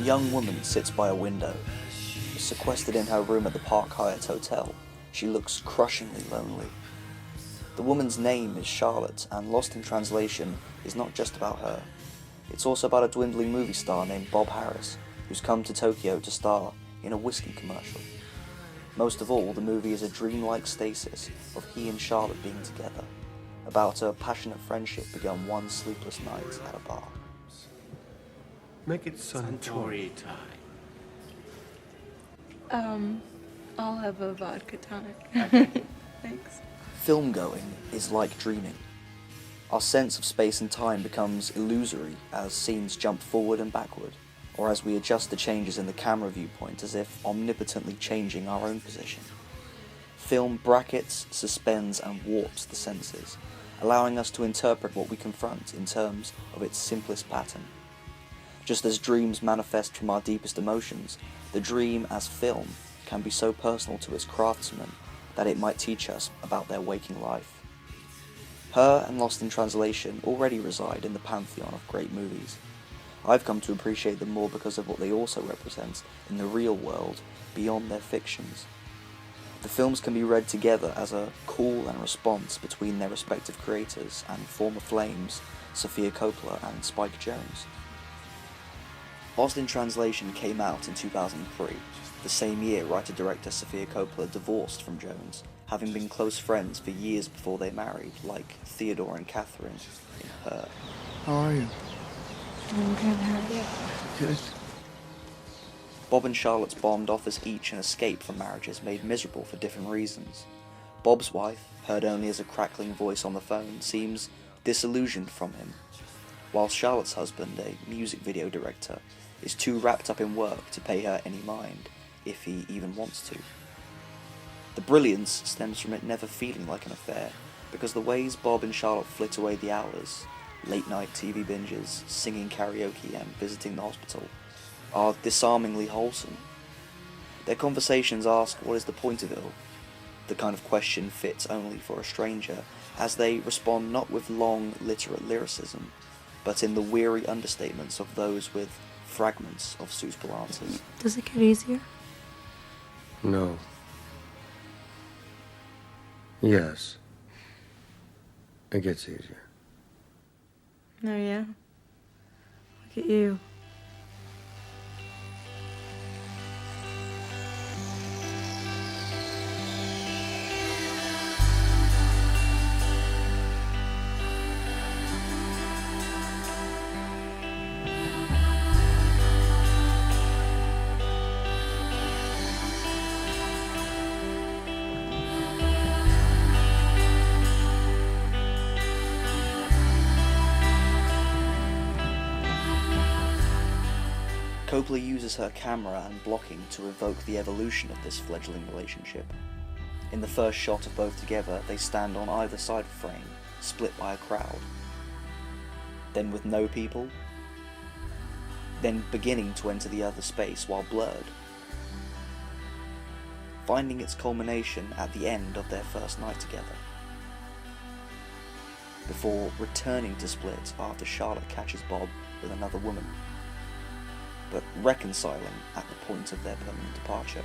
young woman sits by a window. Sequestered in her room at the Park Hyatt Hotel, she looks crushingly lonely. The woman's name is Charlotte, and Lost in Translation is not just about her. It's also about a dwindling movie star named Bob Harris, who's come to Tokyo to star in a whiskey commercial. Most of all, the movie is a dreamlike stasis of he and Charlotte being together, about a passionate friendship begun one sleepless night at a bar. Make it Suntory time. I'll have a vodka tonic. Okay. Thanks. Film-going is like dreaming. Our sense of space and time becomes illusory as scenes jump forward and backward, or as we adjust the changes in the camera viewpoint as if omnipotently changing our own position. Film brackets, suspends and warps the senses, allowing us to interpret what we confront in terms of its simplest pattern. Just as dreams manifest from our deepest emotions, the dream as film can be so personal to its craftsmen that it might teach us about their waking life. Her and Lost in Translation already reside in the pantheon of great movies. I've come to appreciate them more because of what they also represent in the real world beyond their fictions. The films can be read together as a call and response between their respective creators and former flames, Sofia Coppola and Spike Jonze. Lost in Translation came out in 2003, the same year writer-director Sofia Coppola divorced from Jonze, having been close friends for years before they married, like Theodore and Catherine in Her. How are you? I'm good, how are you? Good. Bob and Charlotte's bond offers each an escape from marriages made miserable for different reasons. Bob's wife, heard only as a crackling voice on the phone, seems disillusioned from him, whilst Charlotte's husband, a music video director, is too wrapped up in work to pay her any mind, if he even wants to. The brilliance stems from it never feeling like an affair, because the ways Bob and Charlotte flit away the hours, late night TV binges, singing karaoke and visiting the hospital, are disarmingly wholesome. Their conversations ask what is the point of it all, the kind of question fit only for a stranger, as they respond not with long literate lyricism, but in the weary understatements of those with fragments of suitable answers. Does it get easier? No. Yes. It gets easier. Oh yeah? Look at you. Coppola uses her camera and blocking to evoke the evolution of this fledgling relationship. In the first shot of both together, they stand on either side of the frame, split by a crowd. Then with no people, then beginning to enter the other space while blurred, finding its culmination at the end of their first night together, before returning to split after Charlotte catches Bob with another woman, but reconciling at the point of their permanent departure.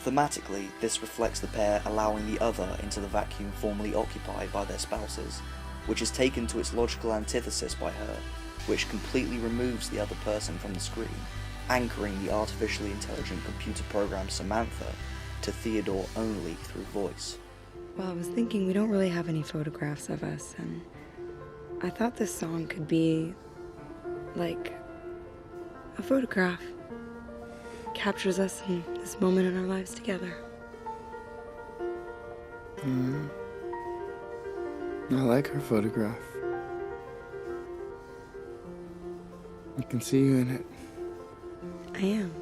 Thematically, this reflects the pair allowing the other into the vacuum formerly occupied by their spouses, which is taken to its logical antithesis by her, which completely removes the other person from the screen, anchoring the artificially intelligent computer program Samantha to Theodore only through voice. Well, I was thinking we don't really have any photographs of us, and I thought this song could be like a photograph. Captures us in this moment in our lives together. I like her photograph. I can see you in it. I am.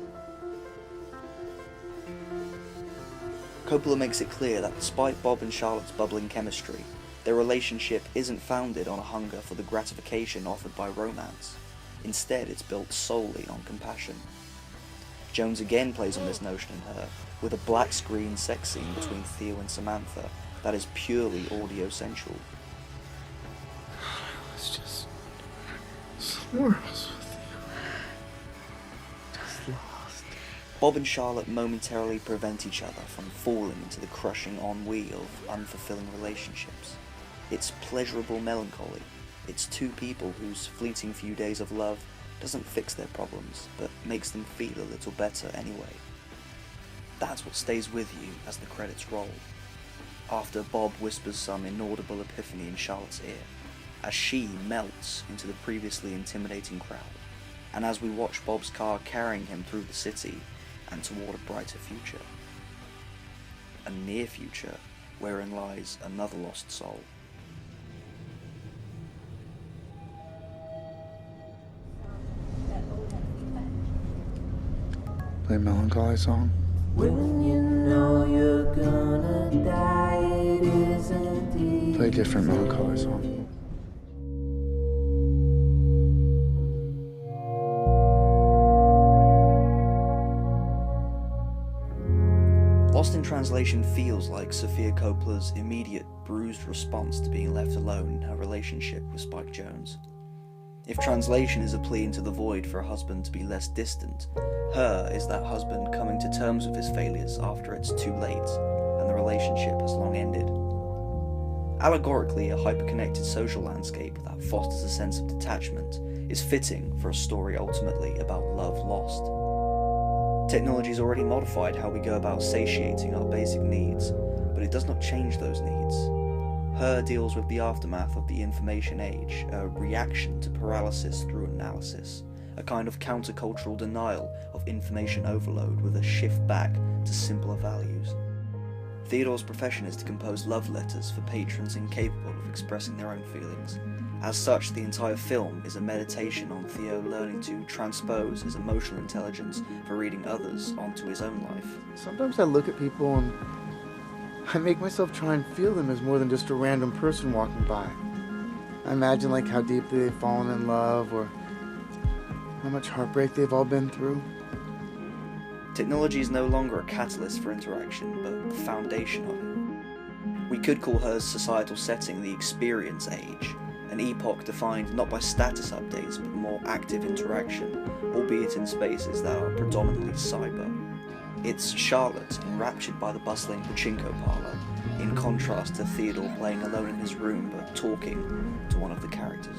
Coppola makes it clear that despite Bob and Charlotte's bubbling chemistry, their relationship isn't founded on a hunger for the gratification offered by romance. Instead, it's built solely on compassion. Jonze again plays on this notion in Her, with a black screen sex scene between Theo and Samantha that is purely audio-sensual. It's just somewhere else with Bob and Charlotte momentarily prevent each other from falling into the crushing ennui of unfulfilling relationships. It's pleasurable melancholy. It's two people whose fleeting few days of love doesn't fix their problems, but makes them feel a little better anyway. That's what stays with you as the credits roll, after Bob whispers some inaudible epiphany in Charlotte's ear, as she melts into the previously intimidating crowd, and as we watch Bob's car carrying him through the city and toward a brighter future. A near future wherein lies another lost soul. Play a melancholy song. When you know you're gonna die, it isn't easy. Play a different melancholy song. Lost in Translation feels like Sofia Coppola's immediate, bruised response to being left alone in her relationship with Spike Jonze. If Translation is a plea into the void for a husband to be less distant, Her is that husband coming to terms with his failures after it's too late and the relationship has long ended. Allegorically, a hyper-connected social landscape that fosters a sense of detachment is fitting for a story ultimately about love lost. Technology has already modified how we go about satiating our basic needs, but it does not change those needs. Her deals with the aftermath of the information age, a reaction to paralysis through analysis, a kind of countercultural denial of information overload with a shift back to simpler values. Theodore's profession is to compose love letters for patrons incapable of expressing their own feelings. As such, the entire film is a meditation on Theo learning to transpose his emotional intelligence for reading others onto his own life. Sometimes I look at people and I make myself try and feel them as more than just a random person walking by. I imagine like how deeply they've fallen in love or how much heartbreak they've all been through. Technology is no longer a catalyst for interaction, but the foundation of it. We could call Her's societal setting the experience age, an epoch defined not by status updates but more active interaction, albeit in spaces that are predominantly cyber. It's Charlotte enraptured by the bustling pachinko parlour, in contrast to Theodore playing alone in his room but talking to one of the characters.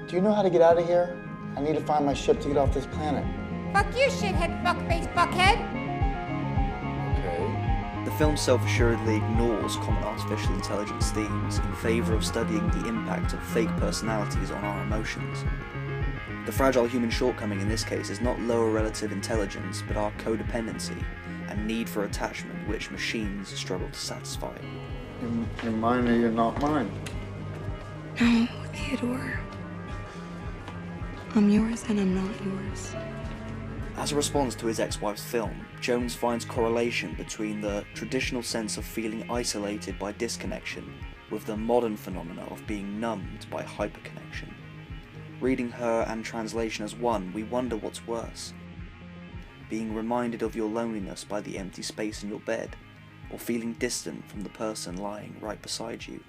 Do you know how to get out of here? I need to find my ship to get off this planet. Fuck you, shithead, fuckface, fuckhead! Okay. The film self-assuredly ignores common artificial intelligence themes in favour of studying the impact of fake personalities on our emotions. The fragile human shortcoming in this case is not lower relative intelligence, but our codependency and need for attachment which machines struggle to satisfy. You're mine or you're not mine. No, Theodore. I'm yours and I'm not yours. As a response to his ex-wife's film, Jones finds correlation between the traditional sense of feeling isolated by disconnection with the modern phenomena of being numbed by hyperconnection. Reading Her and Translation as one, we wonder what's worse. Being reminded of your loneliness by the empty space in your bed, or feeling distant from the person lying right beside you.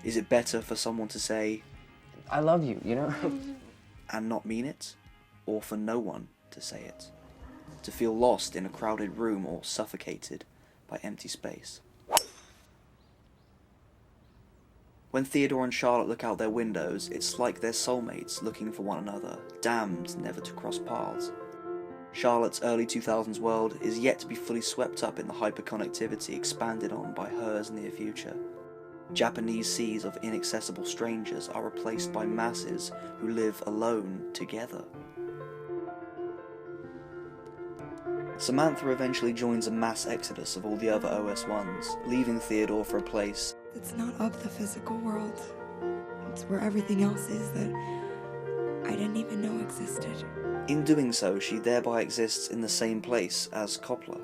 Is it better for someone to say, I love you, you know? and not mean it? Or for no one to say it? To feel lost in a crowded room or suffocated by empty space? When Theodore and Charlotte look out their windows, it's like they're soulmates looking for one another, damned never to cross paths. Charlotte's early 2000s world is yet to be fully swept up in the hyperconnectivity expanded on by Her's near future. Japanese seas of inaccessible strangers are replaced by masses who live alone together. Samantha eventually joins a mass exodus of all the other OS1s, leaving Theodore for a place It's not of the physical world. It's where everything else is that I didn't even know existed. In doing so, she thereby exists in the same place as Coppola.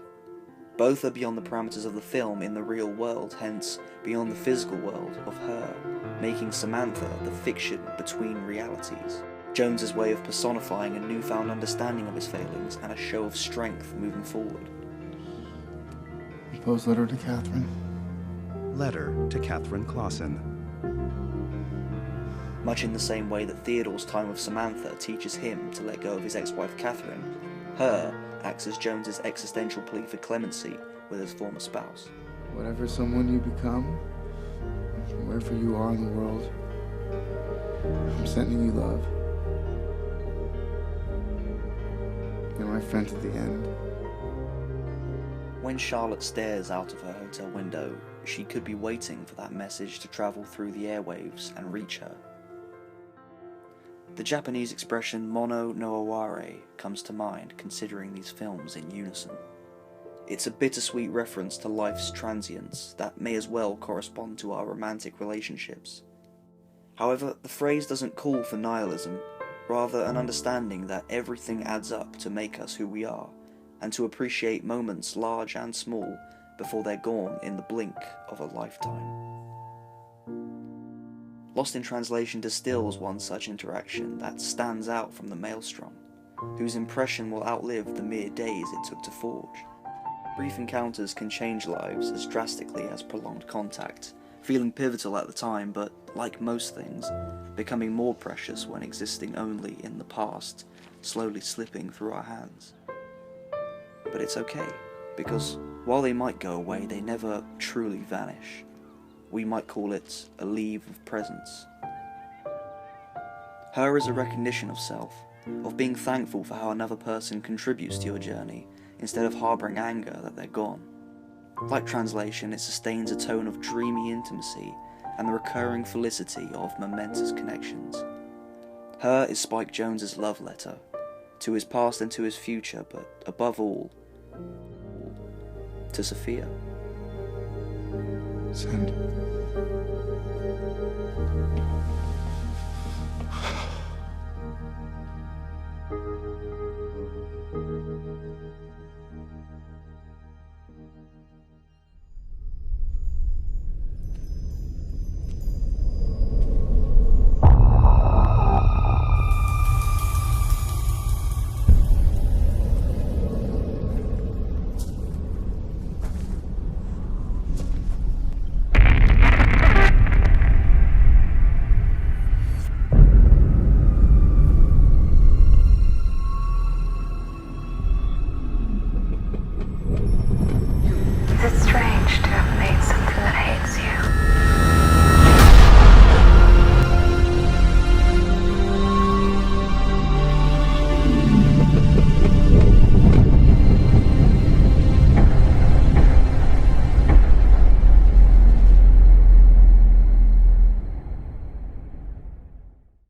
Both are beyond the parameters of the film in the real world, hence beyond the physical world of Her, making Samantha the fiction between realities. Jones's way of personifying a newfound understanding of his failings and a show of strength moving forward. Poe's letter to Catherine. Letter to Catherine Clausen. Much in the same way that Theodore's time with Samantha teaches him to let go of his ex-wife Catherine, Her acts as Jones's existential plea for clemency with his former spouse. Whatever someone you become, wherever you are in the world, I'm sending you love. You're my friend to the end. When Charlotte stares out of her hotel window, she could be waiting for that message to travel through the airwaves and reach her. The Japanese expression mono no aware comes to mind considering these films in unison. It's a bittersweet reference to life's transience that may as well correspond to our romantic relationships. However, the phrase doesn't call for nihilism, rather an understanding that everything adds up to make us who we are, and to appreciate moments large and small before they're gone in the blink of a lifetime. Lost in Translation distills one such interaction that stands out from the maelstrom, whose impression will outlive the mere days it took to forge. Brief encounters can change lives as drastically as prolonged contact, feeling pivotal at the time, but, like most things, becoming more precious when existing only in the past, slowly slipping through our hands. But it's okay, because while they might go away, they never truly vanish. We might call it a leave of presence. Her is a recognition of self, of being thankful for how another person contributes to your journey, instead of harbouring anger that they're gone. Like Translation, it sustains a tone of dreamy intimacy and the recurring felicity of momentous connections. Her is Spike Jonze's love letter, to his past and to his future, but above all, to Sophia. Send